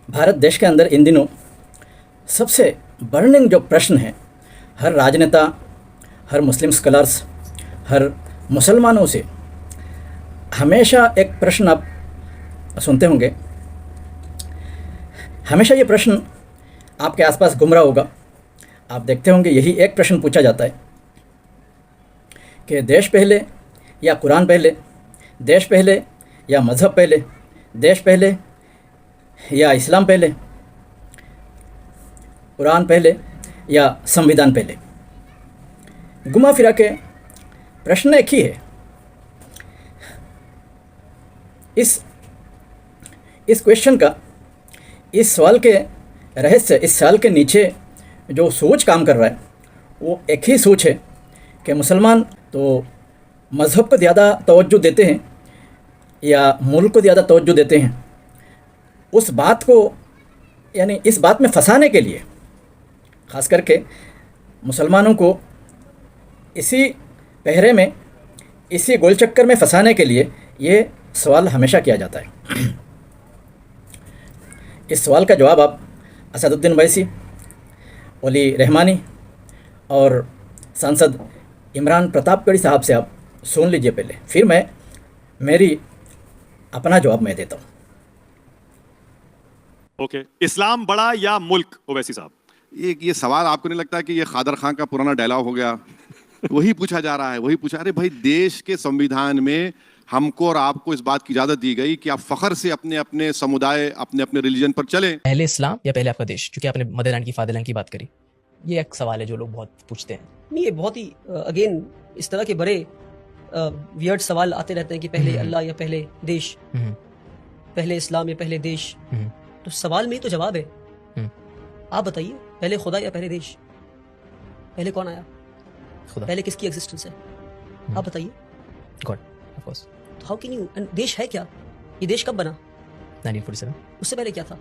भारत देश के अंदर इन दिनों सबसे बर्निंग जो प्रश्न है, हर राजनेता, हर मुस्लिम स्कॉलर्स, हर मुसलमानों से हमेशा एक प्रश्न आप सुनते होंगे। हमेशा ये प्रश्न आपके आसपास घूम रहा होगा। आप देखते होंगे यही एक प्रश्न पूछा जाता है कि देश पहले या कुरान पहले, देश पहले या मज़हब पहले, देश पहले या इस्लाम पहले, कुरान पहले या संविधान पहले। घुमा फिरा के प्रश्न एक ही है। इस क्वेश्चन का, इस सवाल के रहस्य, इस सवाल के नीचे जो सोच काम कर रहा है वो एक ही सोच है कि मुसलमान तो मज़हब को ज़्यादा तवज्जो देते हैं या मुल्क को ज़्यादा तवज्जो देते हैं। उस बात को, यानी इस बात में फंसाने के लिए, ख़ास करके मुसलमानों को इसी पहरे में, इसी गोलचक्कर में फंसाने के लिए ये सवाल हमेशा किया जाता है। इस सवाल का जवाब आप असदुद्दीन ओवैसी, वली रहमानी और सांसद इमरान प्रतापगढ़ी साहब से आप सुन लीजिए पहले, फिर मैं अपना जवाब मैं देता हूँ। ओके, इस्लाम बड़ा या मुल्क? ओवैसी साहब, ये सवाल आपको नहीं लगता है कि ये खादर खान का पुराना डायलॉग हो गया? वही पूछा जा रहा है, वही पूछा। अरे भाई, देश के संविधान में हमको और आपको इस बात की इजाजत दी गई कि आप फखर से अपने अपने समुदाय, अपने अपने रिलीजन पर चले। पहले इस्लाम या पहले आपका देश? क्योंकि आपने मदरलैंड की, फादरलैंड की बात करी, ये एक सवाल है जो लोग बहुत पूछते हैं। नहीं, ये बहुत ही अगेन इस तरह के बड़े वियर्ड सवाल आते रहते हैं कि पहले अल्लाह या पहले देश, पहले इस्लाम या पहले देश। तो सवाल में ही तो जवाब है। आप बताइए, पहले खुदा या पहले देश? पहले कौन आया? खुदा। पहले किसकी एग्जिस्टेंस है? आप बताइए। God, of course. तो हाउ कैन यू, देश है क्या? ये देश कब बना? 1947। उससे पहले क्या था?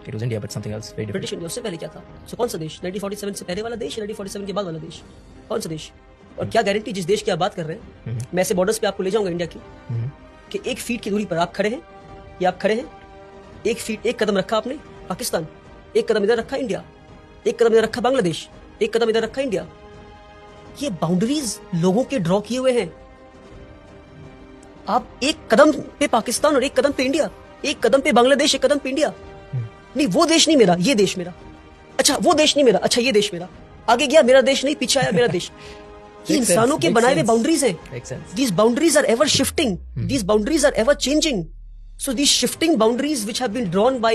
It was India but something else, very different. British India. उससे पहले क्या था? सो कौन सा देश? 1947 से पहले वाला देश या 1947 के बाद वाला देश? कौन सा देश? और क्या गारंटी जिस देश की आप बात कर रहे हैं, मैं ऐसे बॉर्डर्स पे आपको ले जाऊंगा इंडिया की, कि 1 फीट की दूरी पर आप खड़े हैं या आप खड़े हैं, 1 फीट, 1 कदम रखा आपने पाकिस्तान, 1 कदम इधर रखा इंडिया, 1 कदम इधर रखा बांग्लादेश, 1 कदम इधर रखा इंडिया। ये बाउंड्रीज लोगों के ड्रॉ किए हुए हैं। आप 1 कदम पे पाकिस्तान और 1 कदम पे इंडिया, 1 कदम पे बांग्लादेश, 1 कदम पे इंडिया। नहीं, वो देश नहीं मेरा, ये देश मेरा। अच्छा, वो देश नहीं मेरा, अच्छा ये देश मेरा। आगे गया मेरा देश नहीं, पीछे आया मेरा देश। ये इंसानों के बनाए हुए बाउंड्रीज हैं। These boundaries are ever shifting. These boundaries are ever changing. So these shifting boundaries which have been drawn by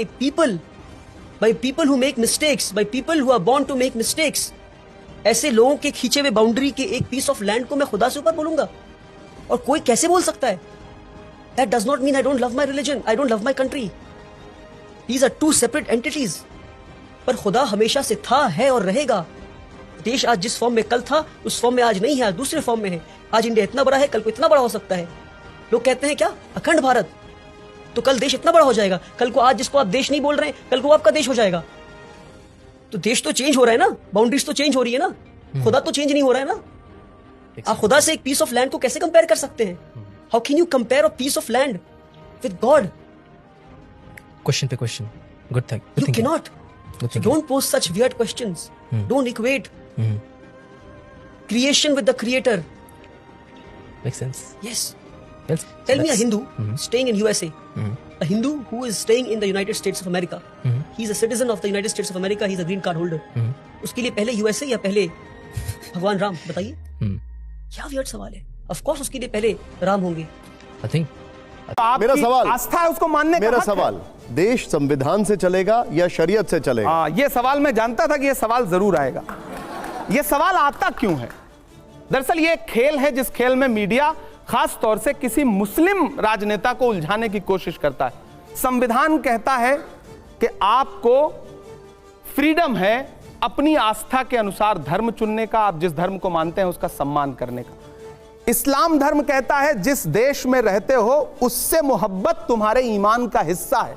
people who make mistakes, by people who are born to make mistakes, ऐसे लोगों के खींचे हुए boundary के एक piece of land को मैं खुदा से ऊपर बोलूंगा? और कोई कैसे बोल सकता है? That does not mean I don't love my religion, I don't love my country. These are two separate entities. पर खुदा हमेशा से था, है और रहेगा। देश आज जिस फॉर्म में कल था, उस फॉर्म में आज नहीं है, आज दूसरे फॉर्म में है। आज इंडिया इतना बड़ा है, कल को इतना बड़ा हो सकता है। लोग कहते हैं क्या, अखंड भारत, तो कल देश इतना बड़ा हो जाएगा। कल को आज जिसको आप देश नहीं बोल रहे हैं, कल को आपका देश हो जाएगा। तो देश तो चेंज हो रहा है ना, बाउंड्रीज तो चेंज हो रही है ना, खुदा तो चेंज नहीं हो रहा है ना। आप खुदा से एक पीस ऑफ लैंड को कैसे कंपेयर कर सकते हैं? How can you compare a piece of land with God? Question पे question, good thing. You cannot. So don't pose such weird questions. Don't equate creation with the creator. Makes sense. Yes. Well, Tell me a Hindu staying in USA, a Hindu who is staying in the United States of America. He's a citizen of the United States of America. He's a green card holder. उसके लिए पहले USA या पहले भगवान राम? बताइए। क्या weird सवाल है? Of course उसके लिए पहले राम होंगे। I think मेरा सवाल, आस्था है उसको मानने का मेरा हक है। सवाल, देश संविधान से चलेगा या शरीयत से चलेगा? ये सवाल मैं जानता था कि ये सवाल जरूर आएगा। ये सवाल आता क्यों है? दरअसल ये एक खेल है जिस खेल में मीडिया खास तौर से किसी मुस्लिम राजनेता को उलझाने की कोशिश करता है। संविधान कहता है कि आपको फ्रीडम है अपनी आस्था के अनुसार धर्म चुनने का, आप जिस धर्म को मानते हैं उसका सम्मान करने का। इस्लाम धर्म कहता है जिस देश में रहते हो उससे मोहब्बत तुम्हारे ईमान का हिस्सा है।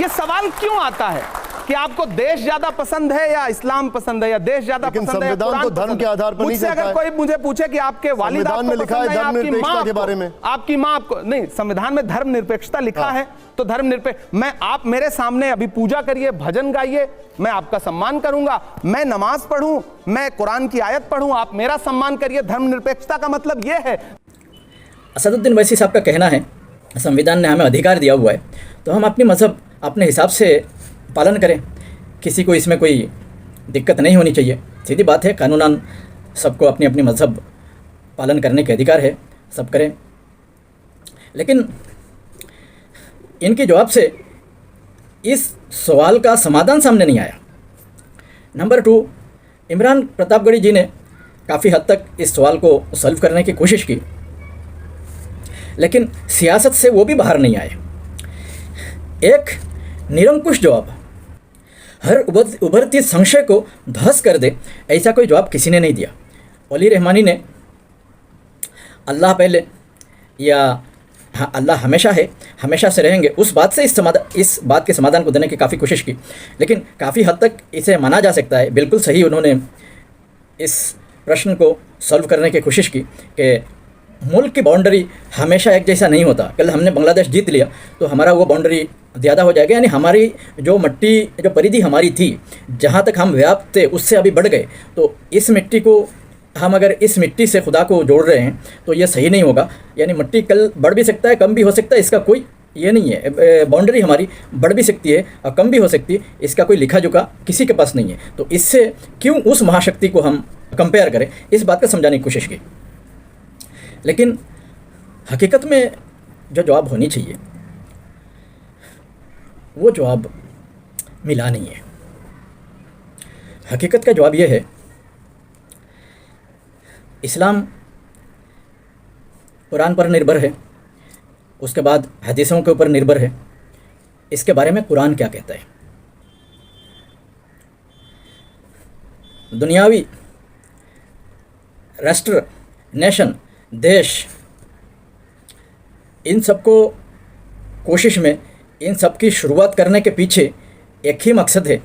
यह सवाल क्यों आता है कि आपको देश ज्यादा पसंद है या इस्लाम पसंद है, या देश ज्यादा लेकिन पसंद है या संविधान कुरान तो धर्म पसंद के है? आधार पर नहीं मुझसे चलता अगर है। कोई मुझे पूछे कि आपके वालिद संविधान आपको में लिखा है पसंद है या आपकी माँ धर्मनिरपेक्षता के बारे में। आपकी माँ आपको नहीं, संविधान में धर्मनिरपेक्षता लिखा है तो धर्मनिरपेक्ष, मैं आप मेरे सामने अभी पूजा करिए, भजन गाइए, मैं आपका सम्मान करूंगा। मैं नमाज पढ़ूं, मैं कुरान की आयत पढ़ूं, आप मेरा सम्मान करिए। धर्मनिरपेक्षता का मतलब यह है। असदुद्दीन वैसी साहब का कहना है संविधान ने हमें अधिकार दिया हुआ है तो हम अपनी मज़हब अपने हिसाब से पालन करें, किसी को इसमें कोई दिक्कत नहीं होनी चाहिए। सीधी बात है, कानूनन सबको अपनी अपनी मज़हब पालन करने के अधिकार है, सब करें। लेकिन इनके जवाब से इस सवाल का समाधान सामने नहीं आया। नंबर 2, इमरान प्रतापगढ़ी जी ने काफ़ी हद तक इस सवाल को सॉल्व करने की कोशिश की, लेकिन सियासत से वो भी बाहर नहीं आए। एक निरंकुश जवाब, हर उभरती संशय को ध्वस्त कर दे, ऐसा कोई जवाब किसी ने नहीं दिया। वली रहमानी ने अल्लाह पहले या हाँ अल्लाह हमेशा है, हमेशा से रहेंगे, उस बात से इस बात के समाधान को देने की काफ़ी कोशिश की, लेकिन काफ़ी हद तक इसे माना जा सकता है। बिल्कुल सही उन्होंने इस प्रश्न को सॉल्व करने की कोशिश की कि मुल्क की बाउंड्री हमेशा एक जैसा नहीं होता। कल हमने बांग्लादेश जीत लिया तो हमारा वो बाउंड्री ज़्यादा हो जाएगा, यानी हमारी जो मिट्टी जो परिधि हमारी थी जहाँ तक हम व्याप्त थे उससे अभी बढ़ गए, तो इस मिट्टी को हम अगर इस मिट्टी से खुदा को जोड़ रहे हैं तो ये सही नहीं होगा। यानी मिट्टी कल बढ़ भी सकता है, कम भी हो सकता है, इसका कोई ये नहीं है। बाउंड्री हमारी बढ़ भी सकती है और कम भी हो सकती है, इसका कोई लिखा जोखा किसी के पास नहीं है। तो इससे क्यों उस महाशक्ति को हम कंपेयर करें, इस बात का समझाने की कोशिश की। लेकिन हकीकत में जो जवाब होनी चाहिए वो जवाब मिला नहीं है। हकीकत का जवाब ये है, इस्लाम कुरान पर निर्भर है, उसके बाद हदीसों के ऊपर निर्भर है। इसके बारे में कुरान क्या कहता है? दुनियावी राष्ट्र, नेशन, देश, इन सबको कोशिश में, इन सब की शुरुआत करने के पीछे एक ही मकसद है,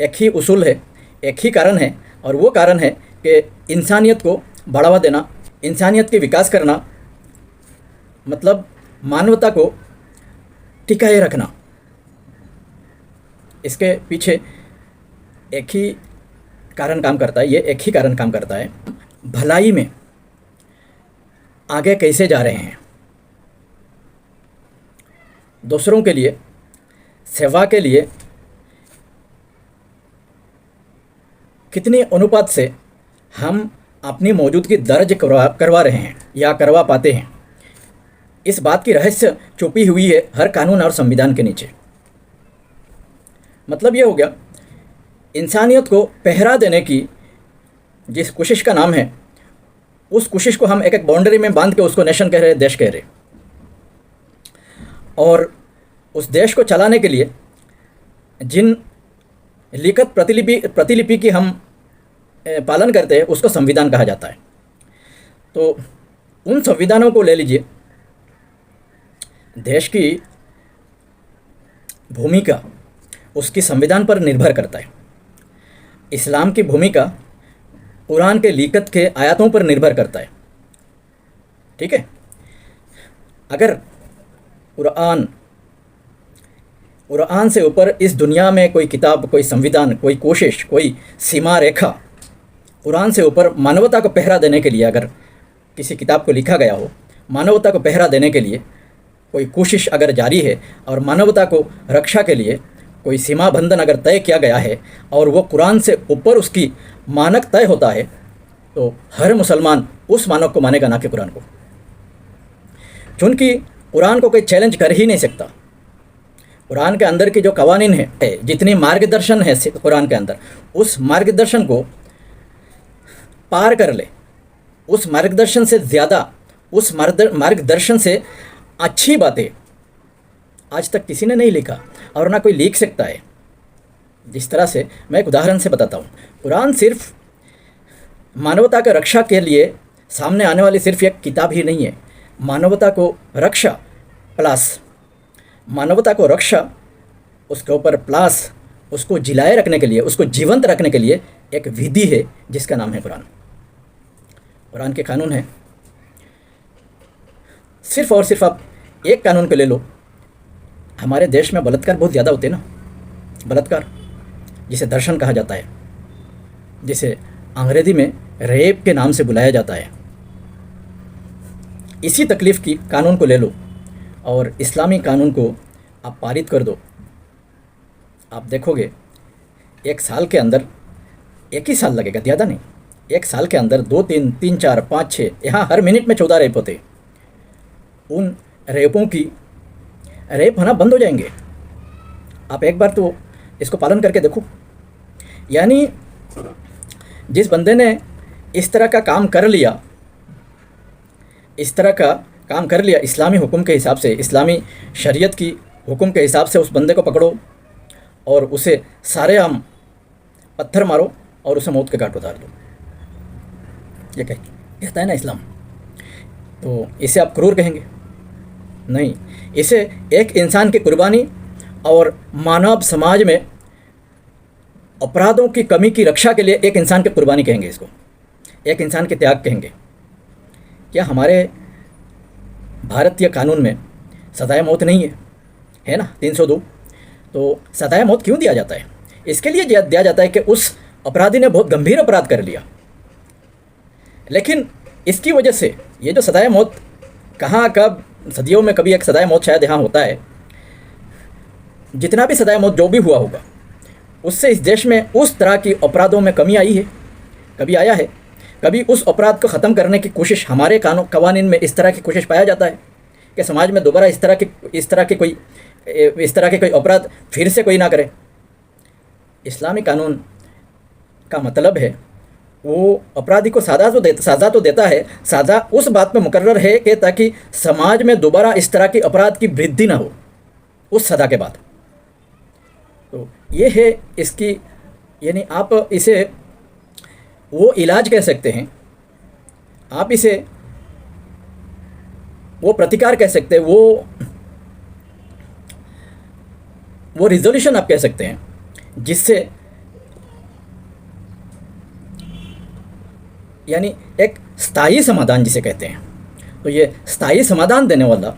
एक ही उसूल है, एक ही कारण है, और वो कारण है कि इंसानियत को बढ़ावा देना, इंसानियत की विकास करना, मतलब मानवता को टिकाए रखना। इसके पीछे एक ही कारण काम करता है, ये एक ही कारण काम करता है, भलाई में आगे कैसे जा रहे हैं, दूसरों के लिए, सेवा के लिए कितने अनुपात से हम अपनी मौजूदगी दर्ज करवा रहे हैं या करवा पाते हैं। इस बात की रहस्य छुपी हुई है हर कानून और संविधान के नीचे। मतलब ये हो गया, इंसानियत को पहरा देने की जिस कोशिश का नाम है, उस कोशिश को हम एक एक बाउंड्री में बांध के उसको नेशन कह रहे, देश कह रहे, और उस देश को चलाने के लिए जिन लिखित प्रतिलिपि की हम पालन करते हैं उसको संविधान कहा जाता है। तो उन संविधानों को ले लीजिए, देश की भूमिका उसकी संविधान पर निर्भर करता है। इस्लाम की भूमिका कुरान के लिखत के आयतों पर निर्भर करता है। ठीक है, अगर कुरान से ऊपर इस दुनिया में कोई किताब, कोई संविधान, कोई कोशिश, कोई सीमा रेखा, कुरान से ऊपर मानवता को पहरा देने के लिए अगर किसी किताब को लिखा गया हो, मानवता को पहरा देने के लिए कोई कोशिश अगर जारी है, और मानवता को रक्षा के लिए कोई सीमा बंधन अगर तय किया गया है और वो कुरान से ऊपर उसकी मानक तय होता है, तो हर मुसलमान उस मानक को मानेगा, ना कि कुरान को। चूँकि कुरान को कोई चैलेंज कर ही नहीं सकता। कुरान के अंदर की जो कवानीन है, जितनी मार्गदर्शन है कुरान के अंदर, उस मार्गदर्शन को पार कर ले, उस मार्गदर्शन से ज़्यादा, उस मार्गदर्शन से अच्छी बातें आज तक किसी ने नहीं लिखा और ना कोई लिख सकता है। जिस तरह से मैं एक उदाहरण से बताता हूँ, कुरान सिर्फ मानवता की रक्षा के लिए सामने आने वाली सिर्फ एक किताब ही नहीं है। मानवता को रक्षा प्लस मानवता को रक्षा, उसके ऊपर प्लस उसको जिलाए रखने के लिए, उसको जीवंत रखने के लिए एक विधि है जिसका नाम है कुरान। कुरान के कानून है। सिर्फ और सिर्फ आप एक कानून को ले लो। हमारे देश में बलात्कार बहुत ज़्यादा होते हैं ना, बलात्कार जिसे दर्शन कहा जाता है, जिसे अंग्रेजी में रेप के नाम से बुलाया जाता है। इसी तकलीफ़ की कानून को ले लो और इस्लामी कानून को आप पारित कर दो। आप देखोगे 1 साल के अंदर, 1 ही साल लगेगा, ज़्यादा नहीं, 1 साल के अंदर 2, 3, 3, 4, 5, 6, यहाँ हर मिनट में 14 रेप होते। उन रेपों की रेप होना बंद हो जाएंगे। आप एक बार तो इसको पालन करके देखो। यानी जिस बंदे ने इस तरह का काम कर लिया, इस तरह का काम कर लिया इस्लामी हुक्म के हिसाब से, इस्लामी शरीयत की हुक्म के हिसाब से, उस बंदे को पकड़ो और उसे सारेआम पत्थर मारो और उसे मौत के घाट उतार दो। ये कहता है ना इस्लाम। तो इसे आप क्रूर कहेंगे? नहीं, इसे एक इंसान की कुर्बानी और मानव समाज में अपराधों की कमी की रक्षा के लिए एक इंसान की कुर्बानी कहेंगे, इसको एक इंसान के त्याग कहेंगे। क्या हमारे भारतीय कानून में सजाए मौत नहीं है? है ना, 302। तो सजाए मौत क्यों दिया जाता है? इसके लिए दिया जाता है कि उस अपराधी ने बहुत गंभीर अपराध कर लिया, लेकिन इसकी वजह से ये जो सजाए मौत, कहाँ कब सदियों में कभी एक सजाए मौत शायद यहाँ होता है। जितना भी सजाए मौत जो भी हुआ होगा, उससे इस देश में उस तरह की अपराधों में कमी आई है? कभी आया है? कभी उस अपराध को ख़त्म करने की कोशिश हमारे कवानीन में इस तरह की कोशिश पाया जाता है कि समाज में दोबारा इस तरह के कोई अपराध फिर से कोई ना करे? इस्लामी कानून का मतलब है वो अपराधी को साज़ा तो देता है। साज़ा उस बात पे मुकर्रर है कि ताकि समाज में दोबारा इस तरह की अपराध की वृद्धि ना हो उस सज़ा के बाद। तो ये है इसकी, यानी आप इसे वो इलाज कह सकते हैं, आप इसे वो प्रतिकार कह सकते हैं, वो रिजोल्यूशन आप कह सकते हैं, जिससे यानी एक स्थायी समाधान जिसे कहते हैं। तो ये स्थायी समाधान देने वाला,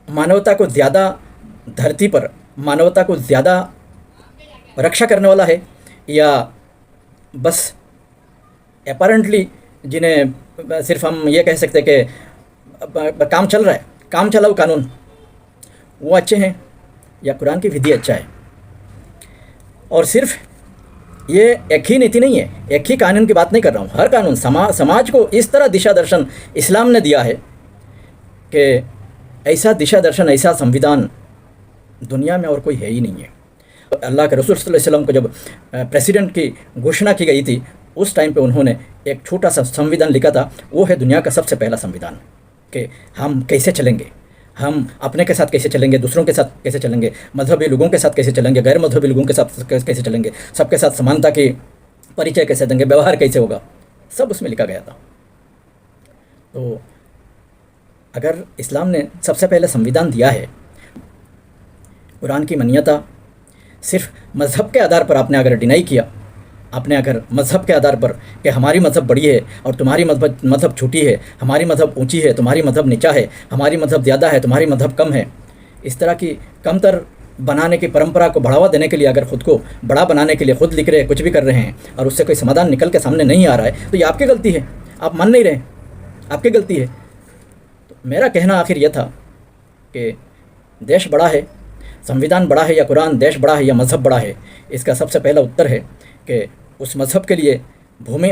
मानवता को ज़्यादा धरती पर, मानवता को ज़्यादा रक्षा करने वाला है, या बस अपैरेंटली जिन्हें सिर्फ हम ये कह सकते हैं कि काम चल रहा है, काम चलाऊ कानून, वो अच्छे हैं, या कुरान की विधि अच्छा है? और सिर्फ ये एक ही नीति नहीं है, एक ही कानून की बात नहीं कर रहा हूँ। हर कानून समाज को इस तरह दिशा दर्शन इस्लाम ने दिया है कि ऐसा दिशा दर्शन, ऐसा संविधान दुनिया में और कोई है ही नहीं है। अल्लाह के रसूल सल्लल्लाहु अलैहि वसल्लम को जब प्रेसिडेंट की घोषणा की गई थी, उस टाइम पे उन्होंने एक छोटा सा संविधान लिखा था। वो है दुनिया का सबसे पहला संविधान कि हम कैसे चलेंगे, हम अपने के साथ कैसे चलेंगे, दूसरों के साथ कैसे चलेंगे, मजहबी लोगों के साथ कैसे चलेंगे, गैर मजहबी लोगों के साथ कैसे चलेंगे, सबके साथ समानता की परिचय कैसे देंगे, व्यवहार कैसे होगा, सब उसमें लिखा गया था। तो अगर इस्लाम ने सबसे पहले संविधान दिया है, कुरान की मान्यता सिर्फ मज़हब के आधार पर आपने अगर डिनाई किया, आपने अगर मज़हब के आधार पर कि हमारी मज़हब बड़ी है और तुम्हारी मज़हब छोटी है, हमारी मज़हब ऊंची है, तुम्हारी मज़हब नीचा है, हमारी मज़हब ज़्यादा है, तुम्हारी मज़हब कम है, इस तरह की कमतर बनाने की परंपरा को बढ़ावा देने के लिए, अगर ख़ुद को बड़ा बनाने के लिए खुद लिख रहे हैं, कुछ भी कर रहे हैं और उससे कोई समाधान निकल के सामने नहीं आ रहा है, तो ये आपकी गलती है। आप मान नहीं रहे, आपकी गलती है। तो मेरा कहना आखिर यह था कि देश बड़ा है, संविधान बड़ा है, या कुरान, देश बड़ा है या मज़हब बड़ा है, इसका सबसे पहला उत्तर है कि उस मज़हब के लिए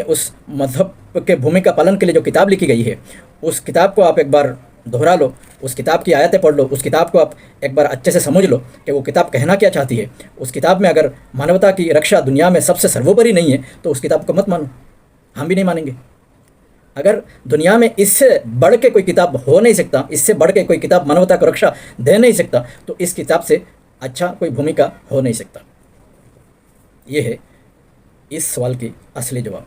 उस मज़हब के भूमि का पालन के लिए जो किताब लिखी गई है, उस किताब को आप एक बार दोहरा लो, उस किताब की आयतें पढ़ लो, उस किताब को आप एक बार अच्छे से समझ लो कि वो किताब कहना क्या चाहती है। उस किताब में अगर मानवता की रक्षा दुनिया में सबसे सर्वोपरि नहीं है तो उस किताब को मत मानो, हम भी नहीं मानेंगे। अगर दुनिया में इससे बढ़ के कोई किताब हो नहीं सकता, इससे बढ़ के कोई किताब मानवता को रक्षा दे नहीं सकता, तो इस किताब से अच्छा कोई भूमिका हो नहीं सकता। ये है इस सवाल की असली जवाब।